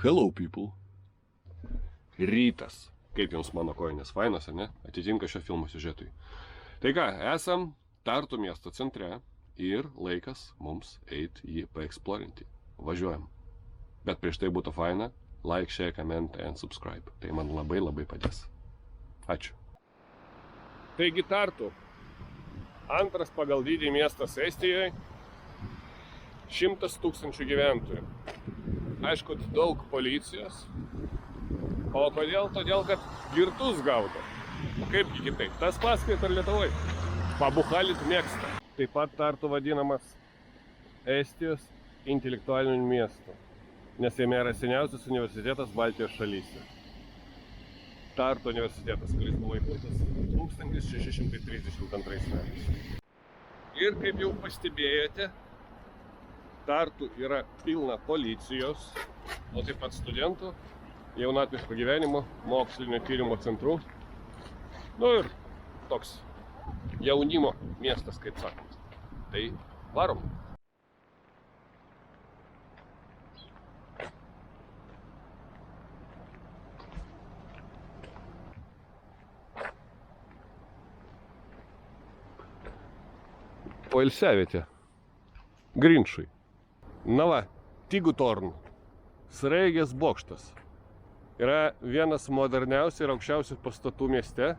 Hello people. Rytas. Kaip jums mano kojinės fainos, ne? Atitinka šio filmo siužetui. Tai ką, esam Tartu miesto centre ir laikas mums eiti jį paeksplorinti. Važiuojam. Bet prieš tai būtų faina, like, share, comment and subscribe. Tai man labai padės. Ačiū. Taigi Tartu. Antras pagal dydį miestas Estijoje. 100 000 gyventojų. Aišku, daug policijos. O kodėl? Todėl, kad girtus gaudo. Kaipgi kitaip? Tas pats kaip ir Lietuvoje. Pabuchalit mėgsta. Taip pat Tartu vadinamas Estijos intelektualiniu miestu, nes jame yra seniausias universitetas Baltijos šalyse. Tartu universitetas, kuris buvo įkurtas 1632 metais. Ir kaip jau pastebėjote, Tartu yra pilna policijos, o taip pat studentų, jaunatviško gyvenimo, mokslinio tyrimo centrų. Nu ir toks jaunimo miestas, kaip sakant. Tai varom. Poilsiavietė. Grinčai. Na va, Tigutorn. Sraigės bokštas. Yra vienas moderniausių ir aukščiausių pastatų mieste.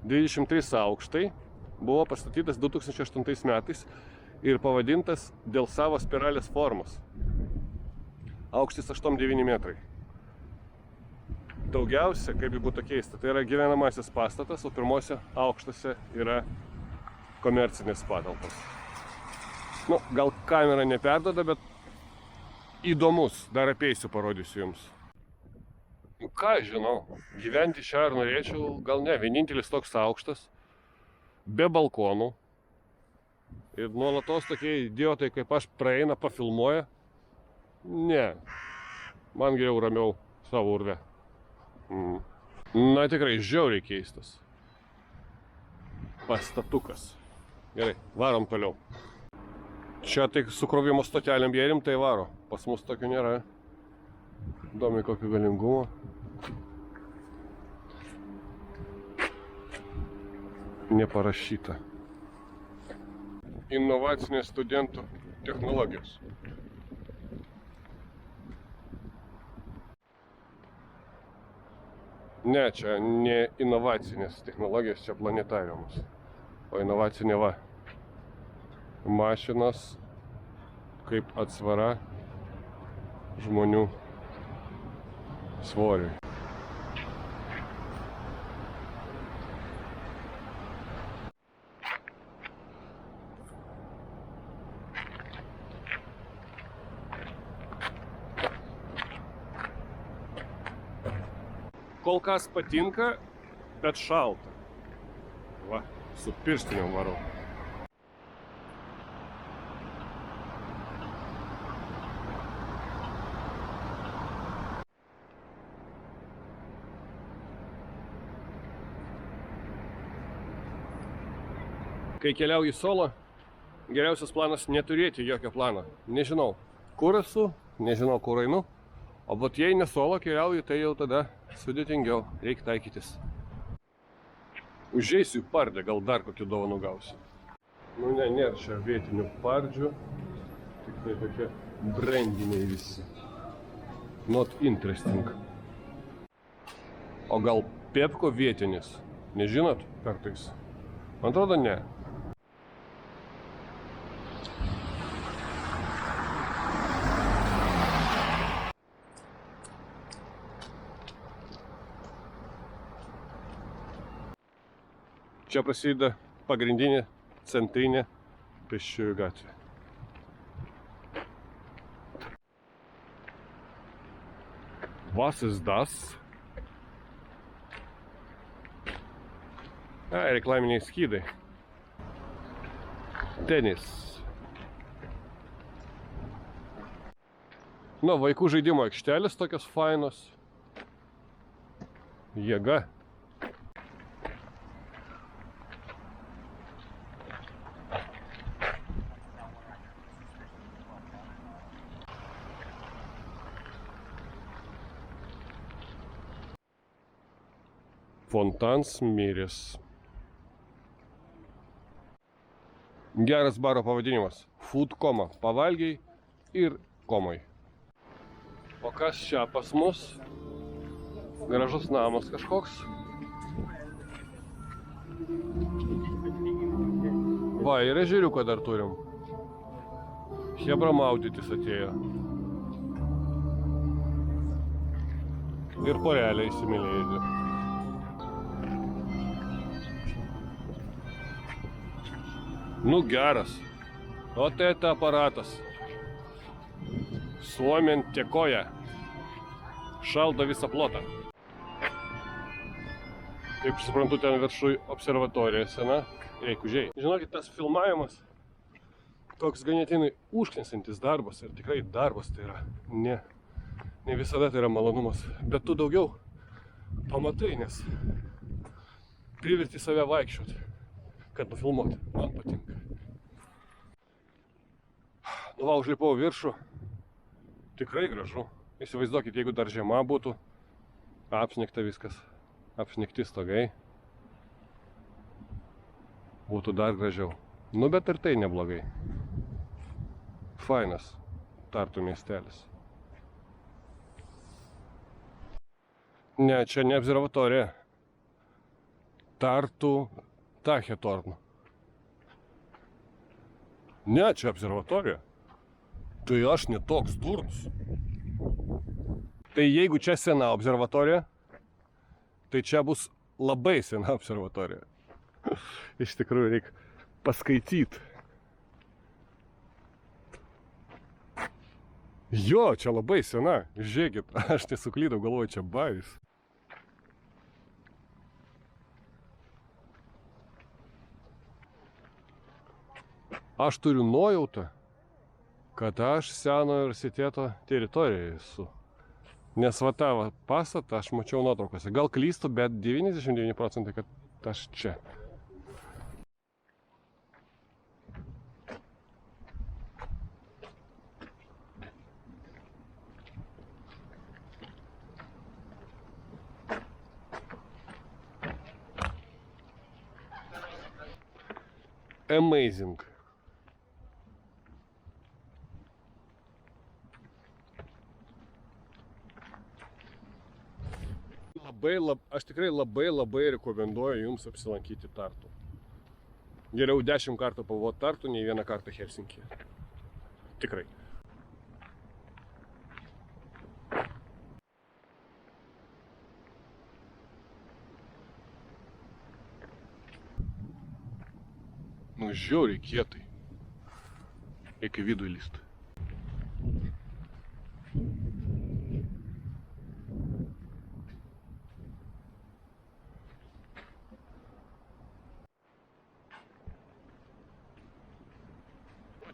23 aukštai. Buvo pastatytas 2008 metais ir pavadintas dėl savo spiralės formos. Aukštis 8-9 metrai. Daugiausia, kaip būtų keista, tai yra gyvenamasis pastatas, o pirmose aukštose yra komercinės patalpos. Nu, gal kamera neperduoda, bet įdomus, dar apeisiu, parodysiu jums. Nu, ką žinau, gyventi čia ar norėčiau, gal ne, vienintelis toks aukštas, be balkonų. Ir nuolatos tokie idiotai kaip aš praeina, pafilmuoja. Ne, man geriau ramiau savo urve. Na tikrai, žiauriai keistas pastatukas. Gerai, varom toliau. Čia tai su krovimo stotelėm bėrim, tai varo. Pas mus tokių nėra. Įdomi kokio galingumo. Neparašyta. Inovacinės studentų technologijos. Ne, čia ne inovacinės technologijos, čia planetariumas. O inovacinė va. Mašinos kaip atsvara žmonių svoriui. Kol kas patinka, bet šalta. Va, su pirštiniam varau. Kai keliauju solo, geriausias planas neturėti jokio plano. Nežinau, kur esu, nežinau, kur einu. O vat jei ne solo keliauju, tai jau tada sudėtingiau, reikia taikytis. Užeisiu į pardę, gal dar kokį dovanų gausiu. Nu ne, nėra čia vietinių pardžių, tik tai tokie brandiniai visi. Not interesting. O gal Pepko vietinis? Nežinot kartais? Man atrodo, ne. Čia prasideda pagrindinė centrinė pėsčiųjų gatvė. Was ist das? Reklaminiai skydai. Tenis. Nu, vaikų žaidimo aikštelės tokios fainos. Jėga. Fontans Miris. Geras baro pavadinimas. Food koma. Pavalgiai ir komai. O kas čia pas mus? Gražus namas kažkoks. Va, ir ežeriuką dar turim. Hebra maudytis atėjo. Ir porelė įsimylėjėsi. Nu geras. O tai aparatas. Suomien tiekoja. Šaldo visą plotą. Kaip suprantu, ten viršui observatorija sena. Reikužiai. Žinokit, tas filmavimas toks ganėtinai užknisantis darbas. Ir tikrai darbas tai yra. Ne visada tai yra malonumas. Bet tu daugiau pamatai, nes priverti save vaikščioti, kad nufilmuoti. Man patinka. Nu va, užlipau viršų. Tikrai gražu. Įsivaizduokit, jeigu dar žiema būtų, apsnigta viskas, apsnigti stogai, būtų dar gražiau. Nu, bet ir tai neblogai. Fainas Tartu miestelis. Ne, čia ne observatorija. Tartu Tachetorn. Ne, čia observatorija. Tai aš ne toks durnas. Tai jeigu čia sena observatorija, tai čia bus labai sena observatorija. Iš tikrųjų reikia paskaityti. Jo, čia labai sena. Žiūrėkit, aš nesuklydau, galvoju, čia bavis. Aš turiu nuojautą, kad aš senojo universiteto teritorijoje esu. Nes va tą pastatą aš mačiau nuotraukose. Gal klystu, bet 99% kad aš čia. Amazing. Aš tikrai labai rekomenduoju jums apsilankyti Tartu. Geriau 10 kartų pabuvoti Tartu, nei 1 kartą Helsinkyje. Tikrai. Nu, žiauriai kietai. Reikia vidų įlysti.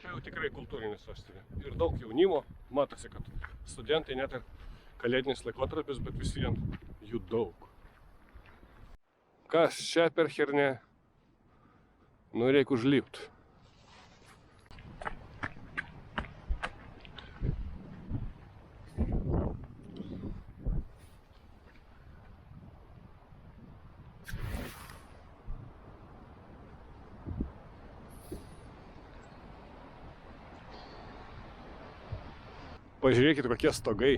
Čia jau tikrai kultūrinė sostinė. Ir daug jaunimo. Matosi, kad studentai net ir kalėdinis laikotarpis, bet vis vien jų daug. Kas čia per chernė? Nu, reikia užlipti. Pažiūrėkit, kokie stogai.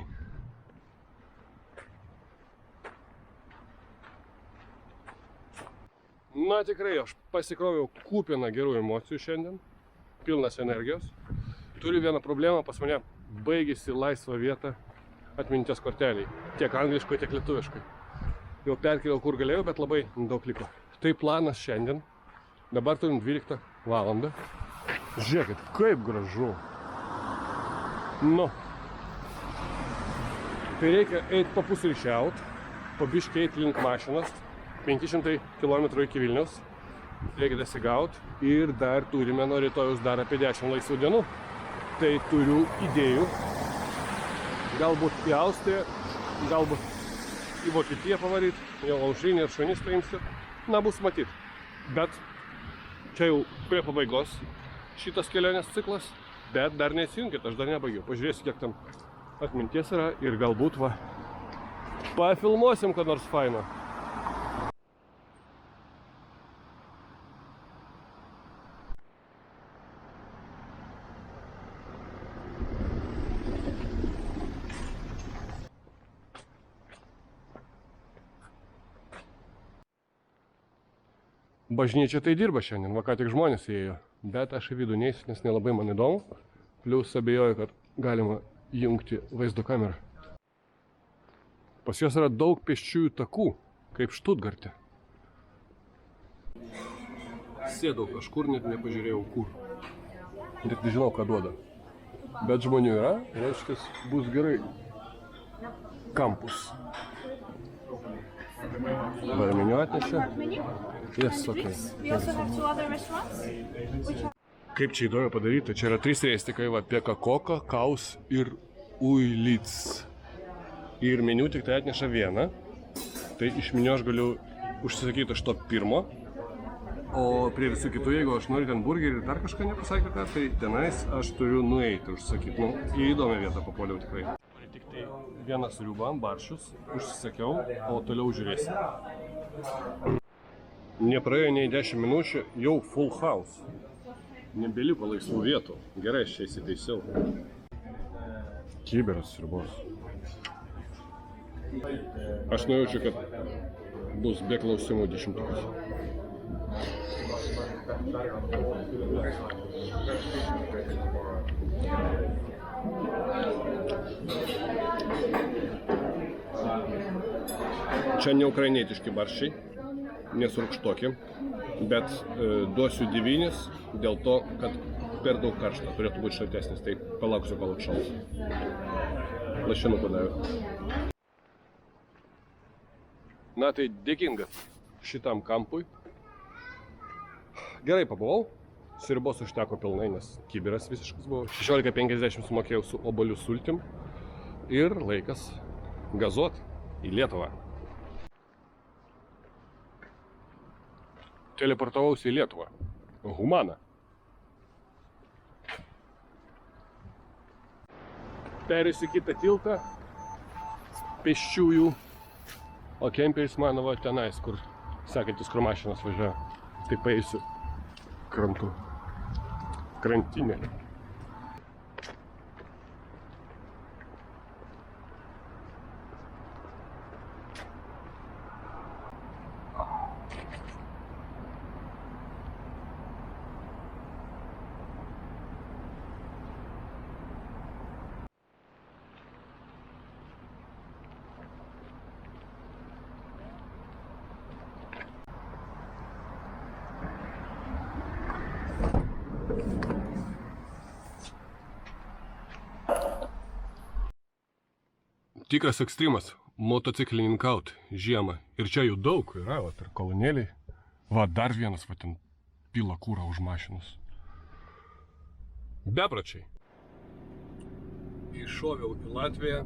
Na tikrai, aš pasikroviau kupiną gerų emocijų šiandien, pilnas energijos. Turiu vieną problemą, pas mane baigėsi laisva vieta atminties korteliai. Tiek angliškai, tiek lietuviškai. Jau perkėliau kur galėjau, bet labai daug liko. Tai planas šiandien. Dabar turim 12 valandą. Žiūrėkit, kaip gražu. Nu. Tai reikia eiti papusryčiaut, pabiškai eiti link mašinas, 500 km iki Vilniaus, reikia dasigaut ir dar turime nuo rytojus dar apie 10 laisvų dienų. Tai turiu idėjų, galbūt į Austriją, galbūt į Vokietiją pavaryti, jau aušrinį ir šunis paimsiu, na bus matyt. Bet čia jau prie pabaigos šitas kelionės ciklas, bet dar nesijungit, aš dar nebaigiau, pažiūrėsiu kiek tam atminties yra ir galbūt va, pafilmuosim ką nors faino. Bažnyčia tai dirba šiandien, va ką tik žmonės įėjo. Bet aš į vidų neįsiu, nes nelabai man įdomu. Plius abejoju, kad galima jungti vaizdo kamerą. Pas juos yra daug pėsčiųjų takų, kaip Štutgarte. Sėdau kažkur, net nepažiūrėjau kur. Net nežinau, ką duoda. Bet žmonių yra, reiškia, bus gerai. Kampus. Dabar meniu atnešė. Yes, okay. Kaip čia įdomu padaryta, čia yra 3 reistikai, va, Peka Koka, Kaus ir Uilits. Ir meniu tik tai atneša vieną. Tai iš meniu aš galiu užsisakyti iš to pirmo. O prie visų kitų, jeigu aš noriu ten burgerį ir dar kažką nepasakė, tai tenais aš turiu nueiti užsakyti. Nu, į įdomią vietą papuoliau tikrai. Tik tai vieną sriubą, barščius, užsisakiau, o toliau žiūrėsiu. Nepraėjo nei 10 minučių, jau full house. Nebeliko laisvų vietų. Gerai, aš čia įsitaisiau. Kiberas sriubos. Aš nujaučiu, kad bus be klausimų 10-tukas. Čia ne ukrainietiški barščiai, nesurkštoki, bet duosiu 9 dėl to, kad per daug karšta, turėtų būti šaltesnis, tai palauksiu, kol atšals. Lašinų padaviau. Na tai dėkingas šitam kampui. Gerai pabuvau, sriubos užteko pilnai, nes kibiras visiškas buvo. 16,50 sumokėjau su obuolių sultim ir laikas gazuot į Lietuvą. Teleportavausi į Lietuvą. Humaną. Perėsiu kitą tiltą pėsčiųjų, o kemperis mano va tenais, kur sekantis, kur mašinas važiuoja. Tai paeisiu krantu. Krantinė. Tikras ekstremas – motociklininkaut žiemą. Ir čia jų daug yra, va, ir kolonėliai. Va, dar vienas, va, ten pila kūrą už mašinas. Bepračiai. Iššoviau į Latviją.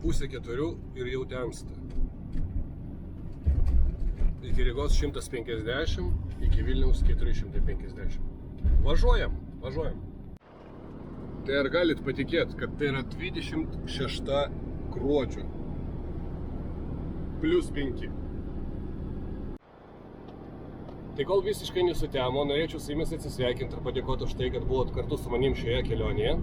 3:30 ir jau temsta. Iki Rygos 150, iki Vilniaus 450. Važiuojam, važiuojam. Tai ar galit patikėti, kad tai yra 26 gruodžio +5. Tai kol visiškai nesutemo, norėčiau su jumis atsisveikinti ir padėkoti už tai, kad buvot kartu su manim šioje kelionėje.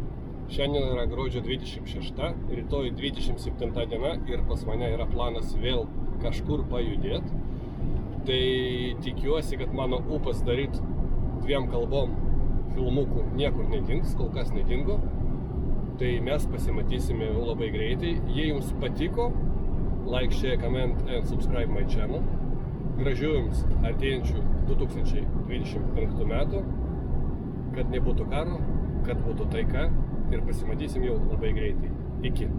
Šiandien yra gruodžio 26, rytoj 27 diena ir pas mane yra planas vėl kažkur pajudėti. Tai tikiuosi, kad mano ūpas daryti 2 kalbom filmukų niekur nedings, kol kas nedingo. Tai mes pasimatysime labai greitai. Jei jums patiko, like, share, comment and subscribe my channel. Gražių jums artėjančių 2025 metų, kad nebūtų karo, kad būtų taika ir pasimatysim jau labai greitai. Iki.